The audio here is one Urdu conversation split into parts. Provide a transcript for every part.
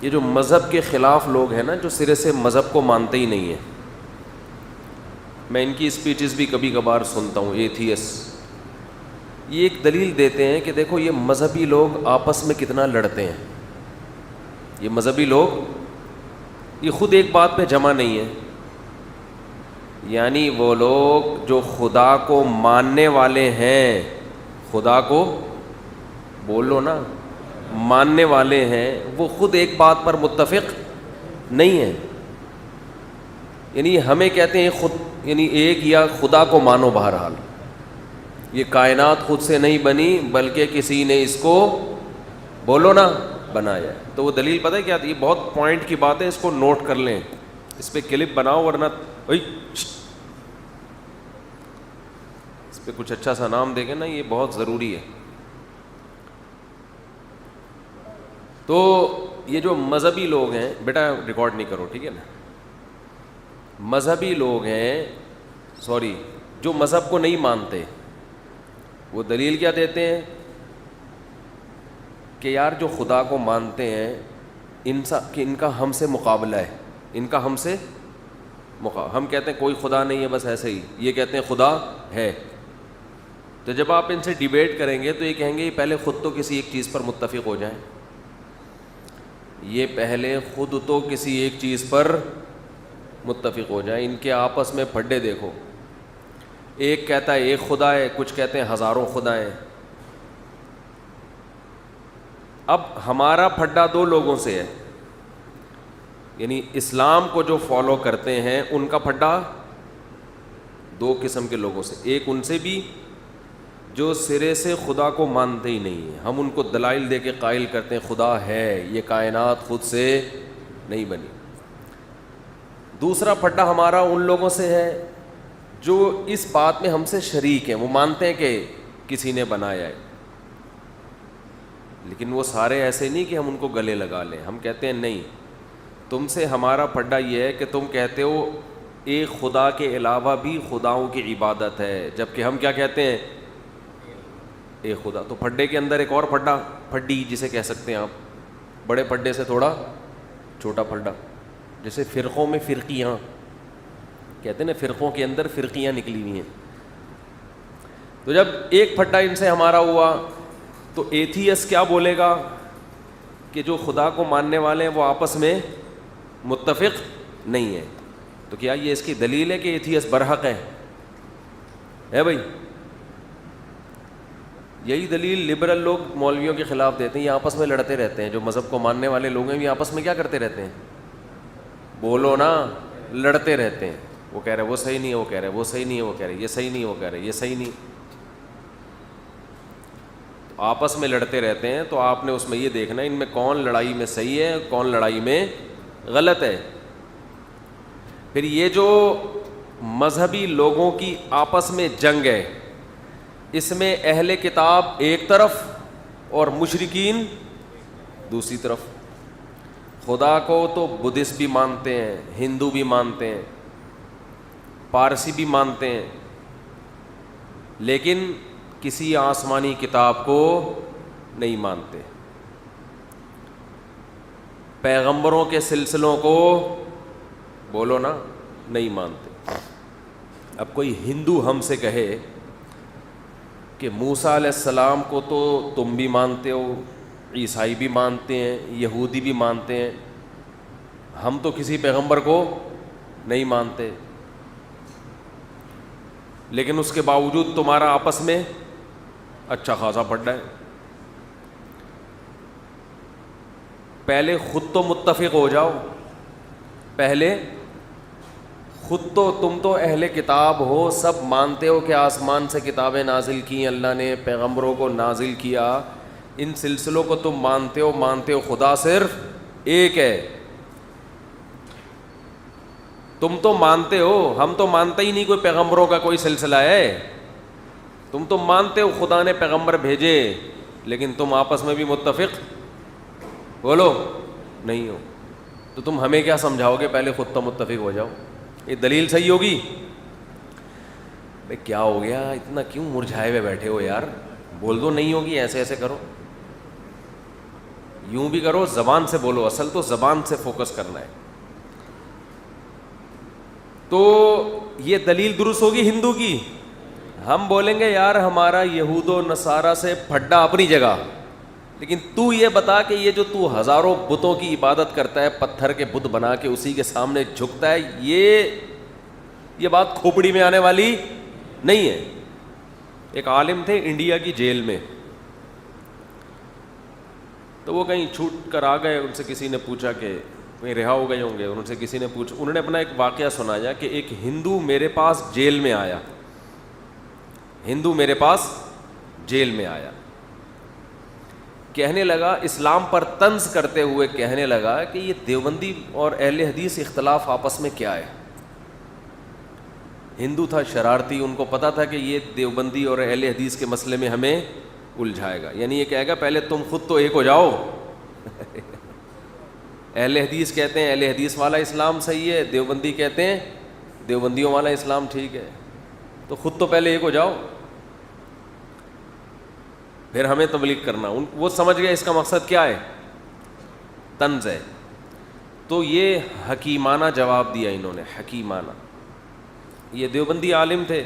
یہ جو مذہب کے خلاف لوگ ہیں نا، جو سرے سے مذہب کو مانتے ہی نہیں ہیں، میں ان کی اسپیچز بھی کبھی کبھار سنتا ہوں، ایتھیس، یہ ایک دلیل دیتے ہیں کہ دیکھو یہ مذہبی لوگ آپس میں کتنا لڑتے ہیں. یہ مذہبی لوگ یہ خود ایک بات پہ جمع نہیں ہیں. یعنی وہ لوگ جو خدا کو ماننے والے ہیں، خدا کو بولو نا، ماننے والے ہیں، وہ خود ایک بات پر متفق نہیں ہیں. یعنی ہمیں کہتے ہیں خود، یعنی ایک یا خدا کو مانو. بہرحال یہ کائنات خود سے نہیں بنی بلکہ کسی نے اس کو بولو نا بنایا. تو وہ دلیل پتہ ہے کیا تھی؟ یہ بہت پوائنٹ کی بات ہے، اس کو نوٹ کر لیں، اس پہ کلپ بناؤ، ورنہ اس پہ کچھ اچھا سا نام دے گے نا، یہ بہت ضروری ہے. تو یہ جو مذہبی لوگ ہیں، بیٹا ریکارڈ نہیں کرو ٹھیک ہے نا، مذہبی لوگ ہیں، سوری، جو مذہب کو نہیں مانتے، وہ دلیل کیا دیتے ہیں کہ یار جو خدا کو مانتے ہیں ان کا ہم سے مقابلہ ہے، ان کا ہم سے ہم کہتے ہیں کوئی خدا نہیں ہے، بس ایسے ہی. یہ کہتے ہیں خدا ہے. تو جب آپ ان سے ڈیبیٹ کریں گے تو یہ کہیں گے یہ پہلے خود تو کسی ایک چیز پر متفق ہو جائیں، یہ پہلے خود تو کسی ایک چیز پر متفق ہو جائیں. ان کے آپس میں پھڈے دیکھو، ایک کہتا ہے ایک خدا ہے، کچھ کہتے ہیں ہزاروں خدا ہیں. اب ہمارا پھڈا دو لوگوں سے ہے، یعنی اسلام کو جو فالو کرتے ہیں ان کا پھڈا دو قسم کے لوگوں سے. ایک ان سے بھی جو سرے سے خدا کو مانتے ہی نہیں ہیں، ہم ان کو دلائل دے کے قائل کرتے ہیں خدا ہے، یہ کائنات خود سے نہیں بنی. دوسرا پھڈا ہمارا ان لوگوں سے ہے جو اس بات میں ہم سے شریک ہیں، وہ مانتے ہیں کہ کسی نے بنایا ہے، لیکن وہ سارے ایسے نہیں کہ ہم ان کو گلے لگا لیں. ہم کہتے ہیں نہیں، تم سے ہمارا پھڈا یہ ہے کہ تم کہتے ہو ایک خدا کے علاوہ بھی خداؤں کی عبادت ہے، جبکہ ہم کیا کہتے ہیں ایک خدا. تو پھڈے کے اندر ایک اور پھڈا، پھڈی جسے کہہ سکتے ہیں آپ، بڑے پھڈے سے تھوڑا چھوٹا پھڈا. جیسے فرقوں میں فرقیاں کہتے ہیں نا، فرقوں کے اندر فرقیاں نکلی ہوئی ہیں. تو جب ایک پھڈا ان سے ہمارا ہوا تو ایتھیس کیا بولے گا کہ جو خدا کو ماننے والے ہیں وہ آپس میں متفق نہیں ہیں. تو کیا یہ اس کی دلیل ہے کہ ایتھیس برحق ہے بھائی؟ یہی دلیل لبرل لوگ مولویوں کے خلاف دیتے ہیں. یہ آپس میں لڑتے رہتے ہیں، جو مذہب کو ماننے والے لوگ ہیں یہ آپس میں کیا کرتے رہتے ہیں؟ بولو نا، لڑتے رہتے ہیں. وہ کہہ رہے وہ صحیح نہیں ہے، وہ کہہ رہے وہ صحیح نہیں ہے، وہ کہہ رہے یہ صحیح نہیں ہے، وہ کہہ رہے یہ صحیح نہیں. تو آپس میں لڑتے رہتے ہیں. تو آپ نے اس میں یہ دیکھنا ان میں کون لڑائی میں صحیح ہے، کون لڑائی میں غلط ہے. پھر یہ جو مذہبی لوگوں کی آپس میں جنگ ہے، اس میں اہل کتاب ایک طرف اور مشرکین دوسری طرف. خدا کو تو بدھسٹ بھی مانتے ہیں، ہندو بھی مانتے ہیں، پارسی بھی مانتے ہیں، لیکن کسی آسمانی کتاب کو نہیں مانتے. پیغمبروں کے سلسلوں کو بولو نا نہیں مانتے. اب کوئی ہندو ہم سے کہے کہ موسیٰ علیہ السلام کو تو تم بھی مانتے ہو، عیسائی بھی مانتے ہیں، یہودی بھی مانتے ہیں، ہم تو کسی پیغمبر کو نہیں مانتے، لیکن اس کے باوجود تمہارا آپس میں اچھا خاصا پھڈا ہے. پہلے خود تو متفق ہو جاؤ، پہلے خود تو تم تو اہل کتاب ہو، سب مانتے ہو کہ آسمان سے کتابیں نازل کی اللہ نے، پیغمبروں کو نازل کیا، ان سلسلوں کو تم مانتے ہو خدا صرف ایک ہے. تم تو مانتے ہو، ہم تو مانتے ہی نہیں کوئی پیغمبروں کا کوئی سلسلہ ہے. تم تو مانتے ہو خدا نے پیغمبر بھیجے، لیکن تم آپس میں بھی متفق بولو نہیں ہو. تو تم ہمیں کیا سمجھاؤ گے؟ پہلے خود تو متفق ہو جاؤ. یہ دلیل صحیح ہوگی؟ بھئی کیا ہو گیا، اتنا کیوں مرجھائے ہوئے بیٹھے ہو یار؟ بول دو نہیں ہوگی، ایسے ایسے کرو. یوں بھی کرو, زبان سے بولو, اصل تو زبان سے فوکس کرنا ہے. تو یہ دلیل درست ہوگی ہندو کی. ہم بولیں گے یار ہمارا یہود و نصارہ سے پھڈا اپنی جگہ, لیکن تو یہ بتا کہ یہ جو تو ہزاروں بتوں کی عبادت کرتا ہے, پتھر کے بت بنا کے اسی کے سامنے جھکتا ہے, یہ بات کھوپڑی میں آنے والی نہیں ہے. ایک عالم تھے انڈیا کی جیل میں, تو وہ کہیں چھوٹ کر آ گئے. ان سے کسی نے پوچھا کہ کہیں رہا ہو گئے ہوں گے, ان سے کسی نے پوچھا, انہوں نے اپنا ایک واقعہ سنایا کہ ایک ہندو میرے پاس جیل میں آیا, ہندو میرے پاس جیل میں آیا, کہنے لگا اسلام پر طنز کرتے ہوئے کہنے لگا کہ یہ دیوبندی اور اہل حدیث اختلاف آپس میں کیا ہے. ہندو تھا, شرارتی, ان کو پتا تھا کہ یہ دیوبندی اور اہل حدیث کے مسئلے میں ہمیں الجھائے گا. یعنی یہ کہے گا پہلے تم خود تو ایک ہو جاؤ. اہل حدیث کہتے ہیں اہل حدیث والا اسلام صحیح ہے, دیوبندی کہتے ہیں دیوبندیوں والا اسلام ٹھیک ہے, تو خود تو پہلے ایک ہو جاؤ, پھر ہمیں تبلیغ کرنا. وہ سمجھ گئے اس کا مقصد کیا ہے, طنز ہے. تو یہ حکیمانہ جواب دیا انہوں نے, حکیمانہ. یہ دیوبندی عالم تھے,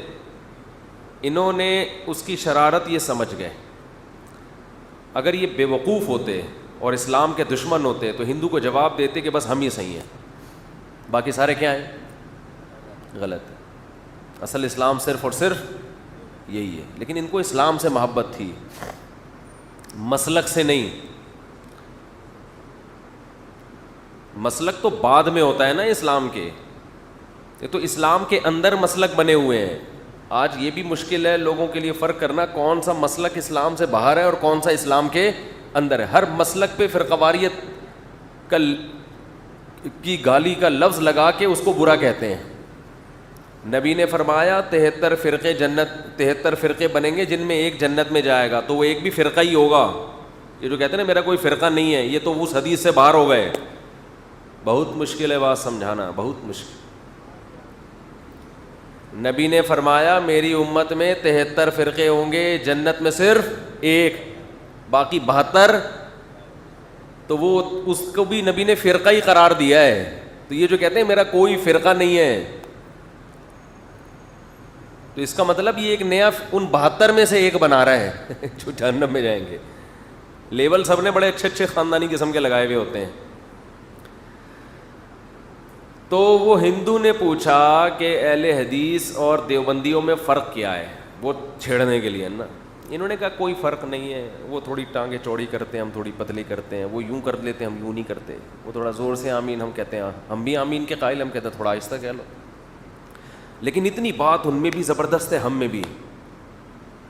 انہوں نے اس کی شرارت یہ سمجھ گئے, اگر یہ بے وقوف ہوتے اور اسلام کے دشمن ہوتے تو ہندو کو جواب دیتے کہ بس ہم ہی صحیح ہیں, باقی سارے کیا ہیں, غلط ہے. اصل اسلام صرف اور صرف یہی ہے. لیکن ان کو اسلام سے محبت تھی, مسلک سے نہیں. مسلک تو بعد میں ہوتا ہے نا اسلام کے, یہ تو اسلام کے اندر مسلک بنے ہوئے ہیں. آج یہ بھی مشکل ہے لوگوں کے لیے فرق کرنا کون سا مسلک اسلام سے باہر ہے اور کون سا اسلام کے اندر ہے. ہر مسلک پہ فرقہ واریت کی گالی کا لفظ لگا کے اس کو برا کہتے ہیں. نبی نے فرمایا 73 فرقے بنیں گے جن میں ایک جنت میں جائے گا, تو وہ ایک بھی فرقہ ہی ہوگا. یہ جو کہتے ہیں نا میرا کوئی فرقہ نہیں ہے, یہ تو اس حدیث سے باہر ہو گئے. بہت مشکل ہے بات سمجھانا, بہت مشکل. نبی نے فرمایا میری امت میں 73 فرقے ہوں گے, جنت میں صرف ایک, باقی 72. تو وہ اس کو بھی نبی نے فرقہ ہی قرار دیا ہے. تو یہ جو کہتے ہیں میرا کوئی فرقہ نہیں ہے, تو اس کا مطلب یہ ایک نیا ان 72 میں سے ایک بنا رہا ہے جو جہنم میں جائیں گے. لیبل سب نے بڑے اچھے اچھے خاندانی قسم کے لگائے ہوئے ہوتے ہیں. تو وہ ہندو نے پوچھا کہ اہل حدیث اور دیوبندیوں میں فرق کیا ہے, وہ چھیڑنے کے لیے نا. انہوں نے کہا کوئی فرق نہیں ہے, وہ تھوڑی ٹانگیں چوڑی کرتے ہیں, ہم تھوڑی پتلی کرتے ہیں, وہ یوں کر لیتے ہیں, ہم یوں نہیں کرتے, وہ تھوڑا زور سے آمین ہم کہتے ہیں, ہم بھی آمین کے قائل, ہم کہتے ہیں تھوڑا آہستہ کہہ لو. لیکن اتنی بات ان میں بھی زبردست ہے, ہم میں بھی,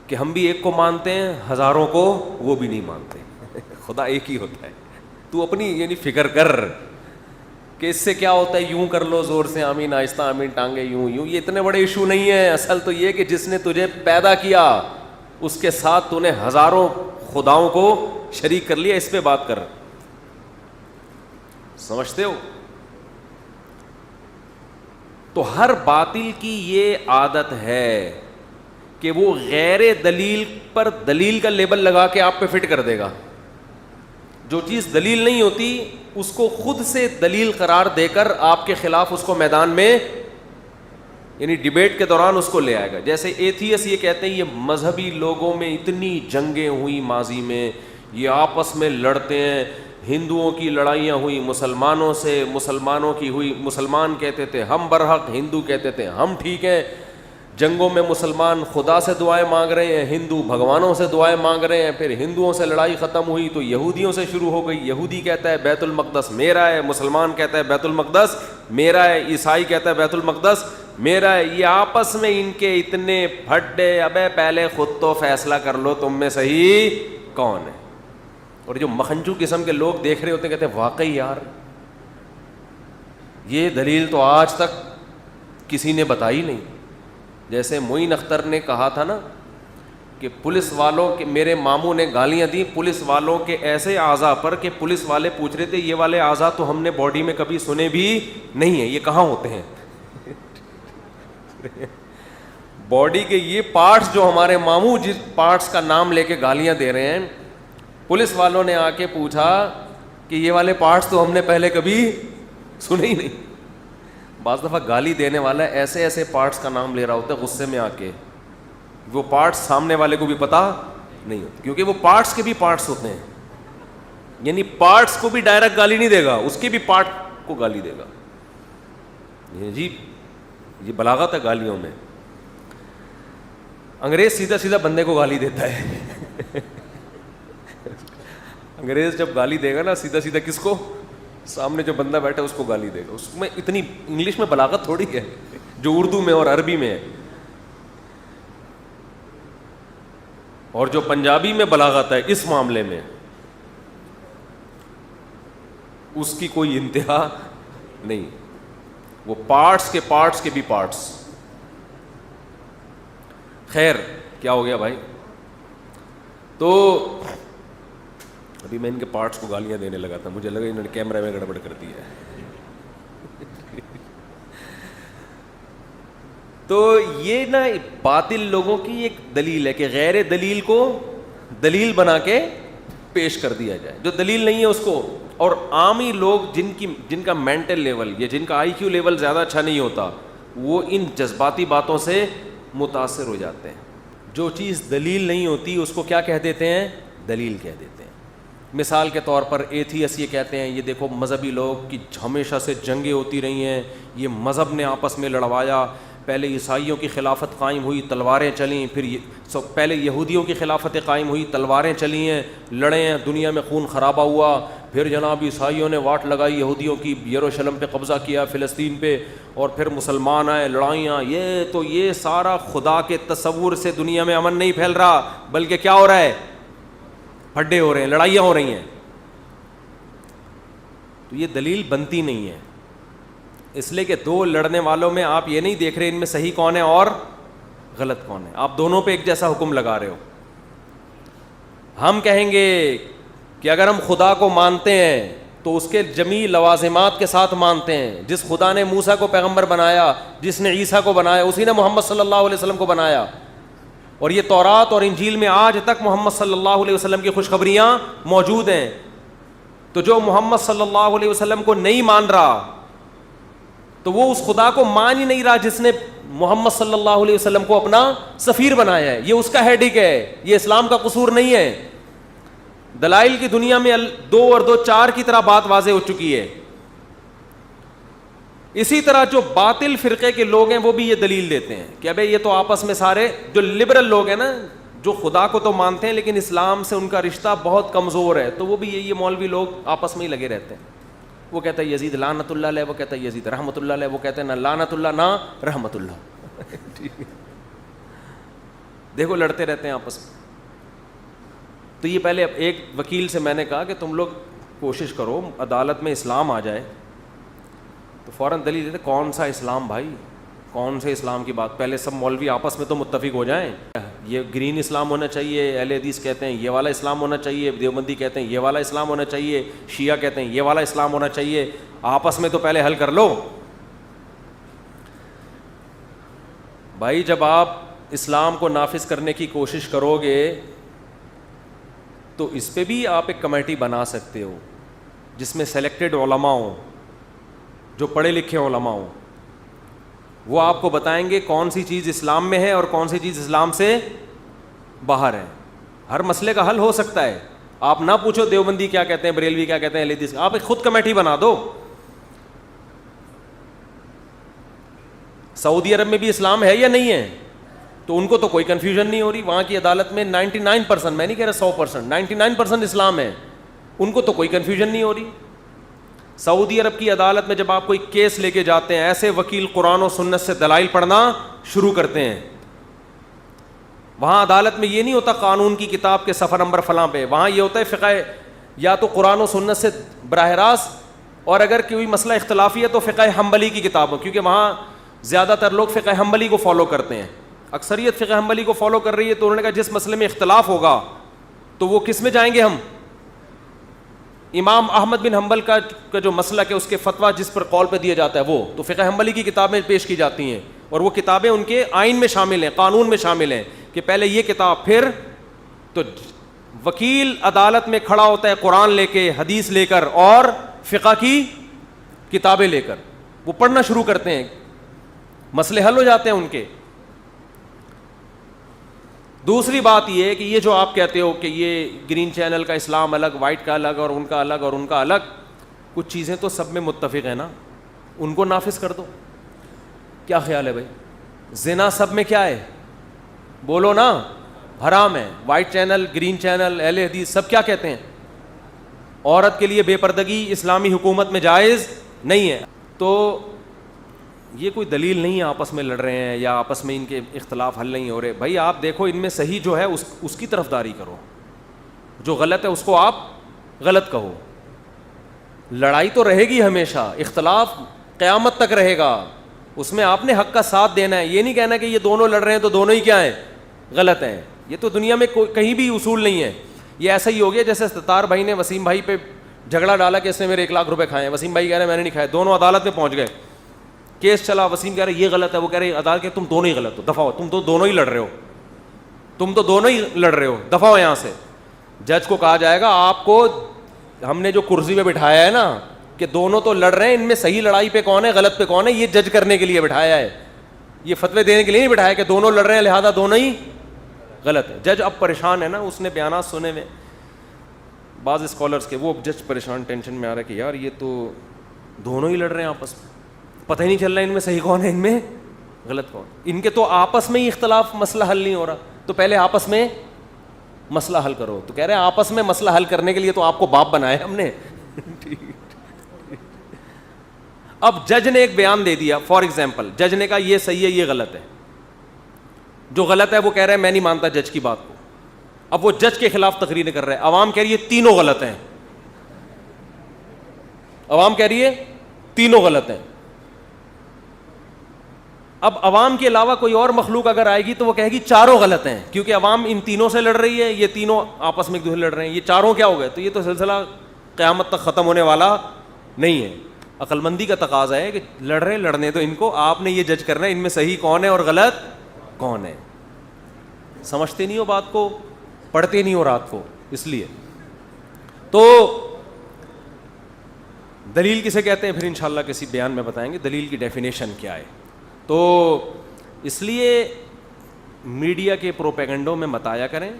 کہ ہم بھی ایک کو مانتے ہیں, ہزاروں کو وہ بھی نہیں مانتے. خدا ایک ہی ہوتا ہے. تو اپنی یعنی فکر کر کہ اس سے کیا ہوتا ہے, یوں کر لو زور سے آمین, آہستہ آمین, ٹانگیں یوں یوں, یہ اتنے بڑے ایشو نہیں ہے. اصل تو یہ کہ جس نے تجھے پیدا کیا اس کے ساتھ تو نے ہزاروں خداؤں کو شریک کر لیا. اس پہ بات کر, سمجھتے ہو؟ تو ہر باطل کی یہ عادت ہے کہ وہ غیر دلیل پر دلیل کا لیبل لگا کے آپ پہ فٹ کر دے گا. جو چیز دلیل نہیں ہوتی اس کو خود سے دلیل قرار دے کر آپ کے خلاف اس کو میدان میں یعنی ڈیبیٹ کے دوران اس کو لے آئے گا. جیسے ایتھیس یہ کہتے ہیں یہ مذہبی لوگوں میں اتنی جنگیں ہوئی ماضی میں, یہ آپس میں لڑتے ہیں, ہندوؤں کی لڑائیاں ہوئی مسلمانوں سے, مسلمانوں کی ہوئی, مسلمان کہتے تھے ہم برحق, ہندو کہتے تھے ہم ٹھیک ہیں. جنگوں میں مسلمان خدا سے دعائیں مانگ رہے ہیں, ہندو بھگوانوں سے دعائیں مانگ رہے ہیں. پھر ہندوؤں سے لڑائی ختم ہوئی تو یہودیوں سے شروع ہو گئی. یہودی کہتا ہے بیت المقدس میرا ہے, مسلمان کہتا ہے بیت المقدس میرا ہے, عیسائی کہتا ہے بیت المقدس میرا ہے. یہ آپس میں ان کے اتنے پھڈے, ابے پہلے خود تو فیصلہ کر لو تم میں صحیح کون ہے. اور جو مکھنچو قسم کے لوگ دیکھ رہے ہوتے ہیں کہتے ہیں واقعی یار یہ دلیل تو آج تک کسی نے بتائی نہیں. جیسے معین اختر نے کہا تھا نا کہ پولیس والوں کے, میرے ماموں نے گالیاں دی پولیس والوں کے ایسے اعضاء پر کہ پولیس والے پوچھ رہے تھے یہ والے اعضاء تو ہم نے باڈی میں کبھی سنے بھی نہیں ہیں, یہ کہاں ہوتے ہیں. باڈی کے یہ پارٹس جو ہمارے ماموں جس پارٹس کا نام لے کے گالیاں دے رہے ہیں, پولیس والوں نے آ کے پوچھا کہ یہ والے پارٹس تو ہم نے پہلے کبھی سنے ہی نہیں. بعض دفعہ گالی دینے والا ایسے ایسے پارٹس کا نام لے رہا ہوتا ہے غصے میں آ کے, وہ پارٹس سامنے والے کو بھی پتا نہیں ہوتے, کیونکہ وہ پارٹس کے بھی پارٹس ہوتے ہیں. یعنی پارٹس کو بھی ڈائریکٹ گالی نہیں دے گا, اس کے بھی پارٹ کو گالی دے گا. جی یہ بلاغت ہے گالیوں میں. انگریز سیدھا سیدھا بندے کو گالی دیتا ہے. انگریز جب گالی دے گا نا سیدھا سیدھا کس کو, سامنے جو بندہ بیٹھا ہے اس کو گالی دے گا. اس میں اتنی انگلش میں بلاغت تھوڑی ہے جو اردو میں اور عربی میں ہے, اور جو پنجابی میں بلاغت ہے اس معاملے میں اس کی کوئی انتہا نہیں. وہ پارٹس کے بھی پارٹس. خیر کیا ہو گیا بھائی, تو ابھی میں ان کے پارٹس کو گالیاں دینے لگا تھا, مجھے لگا انہوں نے کیمرہ میں گڑبڑ کر دی ہے. تو یہ نا باطل لوگوں کی ایک دلیل ہے کہ غیر دلیل کو دلیل بنا کے پیش کر دیا جائے, جو دلیل نہیں ہے اس کو. اور عامی لوگ جن کا مینٹل لیول یا جن کا آئی کیو لیول زیادہ اچھا نہیں ہوتا, وہ ان جذباتی باتوں سے متاثر ہو جاتے ہیں. جو چیز دلیل نہیں ہوتی اس کو کیا کہہ دیتے ہیں, دلیل کہہ دیتے ہیں. مثال کے طور پر ایتھیس یہ کہتے ہیں, یہ دیکھو مذہبی لوگ کی ہمیشہ سے جنگیں ہوتی رہی ہیں, یہ مذہب نے آپس میں لڑوایا. پہلے عیسائیوں کی خلافت قائم ہوئی, تلواریں چلیں, پھر پہلے یہودیوں کی خلافت قائم ہوئی, تلواریں چلی ہیں, لڑے ہیں, دنیا میں خون خرابہ ہوا. پھر جناب عیسائیوں نے واٹ لگائی یہودیوں کی, یروشلم پہ قبضہ کیا, فلسطین پہ, اور پھر مسلمان آئے, لڑائیاں. یہ سارا خدا کے تصور سے دنیا میں امن نہیں پھیل رہا, بلکہ کیا ہو رہا ہے, پھڈے ہو رہے ہیں, لڑائیاں ہو رہی ہیں. تو یہ دلیل بنتی نہیں ہے, اس لیے کہ دو لڑنے والوں میں آپ یہ نہیں دیکھ رہے ان میں صحیح کون ہے اور غلط کون ہے, آپ دونوں پہ ایک جیسا حکم لگا رہے ہو. ہم کہیں گے کہ اگر ہم خدا کو مانتے ہیں تو اس کے جمیع لوازمات کے ساتھ مانتے ہیں. جس خدا نے موسیٰ کو پیغمبر بنایا, جس نے عیسیٰ کو بنایا, اسی نے محمد صلی اللہ علیہ وسلم کو بنایا. اور یہ تورات اور انجیل میں آج تک محمد صلی اللہ علیہ وسلم کی خوشخبریاں موجود ہیں. تو جو محمد صلی اللہ علیہ وسلم کو نہیں مان رہا تو وہ اس خدا کو مان ہی نہیں رہا جس نے محمد صلی اللہ علیہ وسلم کو اپنا سفیر بنایا ہے. یہ اس کا ہیڈک ہے, یہ اسلام کا قصور نہیں ہے. دلائل کی دنیا میں 2 اور 2 4 کی طرح بات واضح ہو چکی ہے. اسی طرح جو باطل فرقے کے لوگ ہیں وہ بھی یہ دلیل دیتے ہیں کہ ابے یہ تو آپس میں سارے جو لبرل لوگ ہیں نا, جو خدا کو تو مانتے ہیں لیکن اسلام سے ان کا رشتہ بہت کمزور ہے, تو وہ بھی یہ مولوی لوگ آپس میں ہی لگے رہتے ہیں. وہ کہتا ہے یزید لعنت اللہ علیہ, وہ کہتا ہے یزید رحمت اللہ علیہ, وہ کہتے ہیں نہ لعنت اللہ نہ رحمت اللہ. دیکھو لڑتے رہتے ہیں آپس میں. تو یہ پہلے ایک وکیل سے میں نے کہا کہ تم لوگ کوشش کرو عدالت میں اسلام آ جائے, تو فوراً دلیل دیتے کون سا اسلام بھائی, کون سے اسلام کی بات, پہلے سب مولوی آپس میں تو متفق ہو جائیں. یہ گرین اسلام ہونا چاہیے, اہل حدیث کہتے ہیں یہ والا اسلام ہونا چاہیے, دیوبندی کہتے ہیں یہ والا اسلام ہونا چاہیے, شیعہ کہتے ہیں یہ والا اسلام ہونا چاہیے. آپس میں تو پہلے حل کر لو بھائی. جب آپ اسلام کو نافذ کرنے کی کوشش کرو گے تو اس پہ بھی آپ ایک کمیٹی بنا سکتے ہو جس میں سلیکٹڈ علماء ہوں, جو پڑھے لکھے علماء ہوں. وہ آپ کو بتائیں گے کون سی چیز اسلام میں ہے اور کون سی چیز اسلام سے باہر ہے. ہر مسئلے کا حل ہو سکتا ہے. آپ نہ پوچھو دیوبندی کیا کہتے ہیں, بریلوی کیا کہتے ہیں, اہل حدیث, آپ ایک خود کمیٹی بنا دو. سعودی عرب میں بھی اسلام ہے یا نہیں ہے, تو ان کو تو کوئی کنفیوژن نہیں ہو رہی. وہاں کی عدالت میں 99%, میں نہیں کہہ رہا 100%, 99% اسلام ہے, ان کو تو کوئی کنفیوژن نہیں ہو رہی. سعودی عرب کی عدالت میں جب آپ کوئی کیس لے کے جاتے ہیں, ایسے وکیل قرآن و سنت سے دلائل پڑھنا شروع کرتے ہیں. وہاں عدالت میں یہ نہیں ہوتا قانون کی کتاب کے صفحہ نمبر فلاں پہ, وہاں یہ ہوتا ہے فقہ, یا تو قرآن و سنت سے براہ راست, اور اگر کوئی مسئلہ اختلافی ہے تو فقہ حنبلی کی کتابوں, کیونکہ وہاں زیادہ تر لوگ فقہ حنبلی کو فالو کرتے ہیں. اکثریت فقہ حنبلی کو فالو کر رہی ہے, تو انہوں نے کہا جس مسئلے میں اختلاف ہوگا تو وہ کس میں جائیں گے ہم, امام احمد بن حنبل کا جو مسلک ہے اس کے فتویٰ جس پر قول پہ دیا جاتا ہے وہ تو فقہ حنبلی کی کتابیں پیش کی جاتی ہیں, اور وہ کتابیں ان کے آئین میں شامل ہیں, قانون میں شامل ہیں کہ پہلے یہ کتاب, پھر تو وکیل عدالت میں کھڑا ہوتا ہے قرآن لے کے, حدیث لے کر اور فقہ کی کتابیں لے کر, وہ پڑھنا شروع کرتے ہیں, مسئلے حل ہو جاتے ہیں ان کے. دوسری بات یہ ہے کہ یہ جو آپ کہتے ہو کہ یہ گرین چینل کا اسلام الگ, وائٹ کا الگ, اور ان کا الگ اور ان کا الگ, کچھ چیزیں تو سب میں متفق ہیں نا, ان کو نافذ کر دو. کیا خیال ہے بھائی؟ زنا سب میں کیا ہے؟ بولو نا, حرام ہے. وائٹ چینل, گرین چینل, اہل حدیث سب کیا کہتے ہیں؟ عورت کے لیے بے پردگی اسلامی حکومت میں جائز نہیں ہے. تو یہ کوئی دلیل نہیں ہے آپس میں لڑ رہے ہیں یا آپس میں ان کے اختلاف حل نہیں ہو رہے. بھائی آپ دیکھو ان میں صحیح جو ہے اس کی طرفداری کرو, جو غلط ہے اس کو آپ غلط کہو. لڑائی تو رہے گی ہمیشہ, اختلاف قیامت تک رہے گا, اس میں آپ نے حق کا ساتھ دینا ہے. یہ نہیں کہنا کہ یہ دونوں لڑ رہے ہیں تو دونوں ہی کیا ہیں؟ غلط ہیں. یہ تو دنیا میں کہیں بھی اصول نہیں ہے. یہ ایسا ہی ہو گیا جیسے ستار بھائی نے وسیم بھائی پہ جھگڑا ڈالا کہ اس نے میرے 1 لاکھ روپے کھائے ہیں. وسیم بھائی کہہ رہے ہیں میں نے نہیں کھائے, دونوں عدالت میں پہنچ گئے, کیس چلا. وسیم کہہ رہے یہ غلط ہے, وہ کہہ رہے عدالت کہ تم دونوں ہی غلط ہو, دفع ہو, تم تو دونوں ہی لڑ رہے ہو, تم تو دونوں ہی لڑ رہے ہو, دفع ہو یہاں سے. جج کو کہا جائے گا آپ کو ہم نے جو کرسی پہ بٹھایا ہے نا کہ دونوں تو لڑ رہے ہیں, ان میں صحیح لڑائی پہ کون ہے غلط پہ کون ہے, یہ جج کرنے کے لیے بٹھایا ہے, یہ فتوے دینے کے لیے نہیں بٹھایا کہ دونوں لڑ رہے ہیں لہذا دونوں ہی غلط ہے. جج اب پریشان ہے نا, اس نے بیانات سنے میں بعض اسکالرس کے, وہ جج پریشان ٹینشن میں آ رہا ہے کہ یار یہ تو دونوں ہی لڑ رہے ہیں آپس میں, پتہ ہی نہیں چل رہا ان میں صحیح کون ہے ان میں غلط کون. ان کے تو آپس میں ہی اختلاف, مسئلہ حل نہیں ہو رہا, تو پہلے آپس میں مسئلہ حل کرو. تو کہہ رہے ہیں آپس میں مسئلہ حل کرنے کے لیے تو آپ کو باپ بنایا ہم نے. اب جج نے ایک بیان دے دیا, فار ایگزامپل جج نے کہا یہ صحیح ہے یہ غلط ہے, جو غلط ہے وہ کہہ رہا ہے میں نہیں مانتا جج کی بات کو. اب وہ جج کے خلاف تقریریں کر رہے ہیں, عوام کہہ رہی ہے تینوں غلط ہیں, عوام کہہ رہی ہے تینوں غلط ہیں. اب عوام کے علاوہ کوئی اور مخلوق اگر آئے گی تو وہ کہے گی چاروں غلط ہیں, کیونکہ عوام ان تینوں سے لڑ رہی ہے, یہ تینوں آپس میں ایک دوسرے لڑ رہے ہیں, یہ چاروں کیا ہو گئے. تو یہ تو سلسلہ قیامت تک ختم ہونے والا نہیں ہے. عقل مندی کا تقاضا ہے کہ لڑ رہے ہیں لڑنے تو ان کو, آپ نے یہ جج کرنا ہے ان میں صحیح کون ہے اور غلط کون ہے. سمجھتے نہیں ہو بات کو, پڑھتے نہیں ہو رات کو, اس لیے. تو دلیل کسے کہتے ہیں پھر انشاءاللہ کسی بیان میں بتائیں گے دلیل کی ڈیفینیشن کیا ہے. تو اس لیے میڈیا کے پروپیگنڈوں میں مت آیا کریں,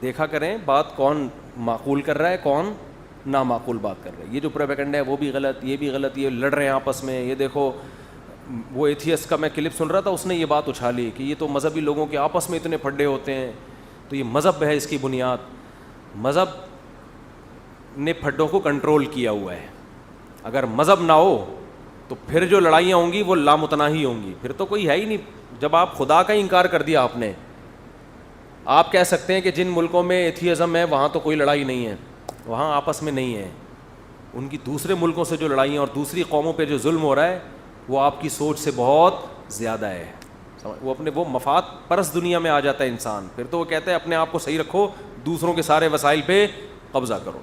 دیکھا کریں بات کون معقول کر رہا ہے کون نامعقول بات کر رہے ہیں. یہ جو پروپیگنڈا ہے وہ بھی غلط, یہ بھی غلط, یہ لڑ رہے ہیں آپس میں. یہ دیکھو وہ ایتھیسٹ کا میں کلپ سن رہا تھا, اس نے یہ بات اچھالی کہ یہ تو مذہبی لوگوں کے آپس میں اتنے پھڈے ہوتے ہیں, تو یہ مذہب ہے اس کی بنیاد. مذہب نے پھڈوں کو کنٹرول کیا ہوا ہے. اگر مذہب نہ ہو تو پھر جو لڑائیاں ہوں گی وہ لامتناہی ہوں گی, پھر تو کوئی ہے ہی نہیں. جب آپ خدا کا انکار کر دیا آپ نے, آپ کہہ سکتے ہیں کہ جن ملکوں میں ایتھیزم ہے وہاں تو کوئی لڑائی نہیں ہے, وہاں آپس میں نہیں ہے. ان کی دوسرے ملکوں سے جو لڑائیاں اور دوسری قوموں پہ جو ظلم ہو رہا ہے وہ آپ کی سوچ سے بہت زیادہ ہے. وہ مفاد پرست دنیا میں آ جاتا ہے انسان, پھر تو وہ کہتا ہے اپنے آپ کو صحیح رکھو, دوسروں کے سارے وسائل پہ قبضہ کرو.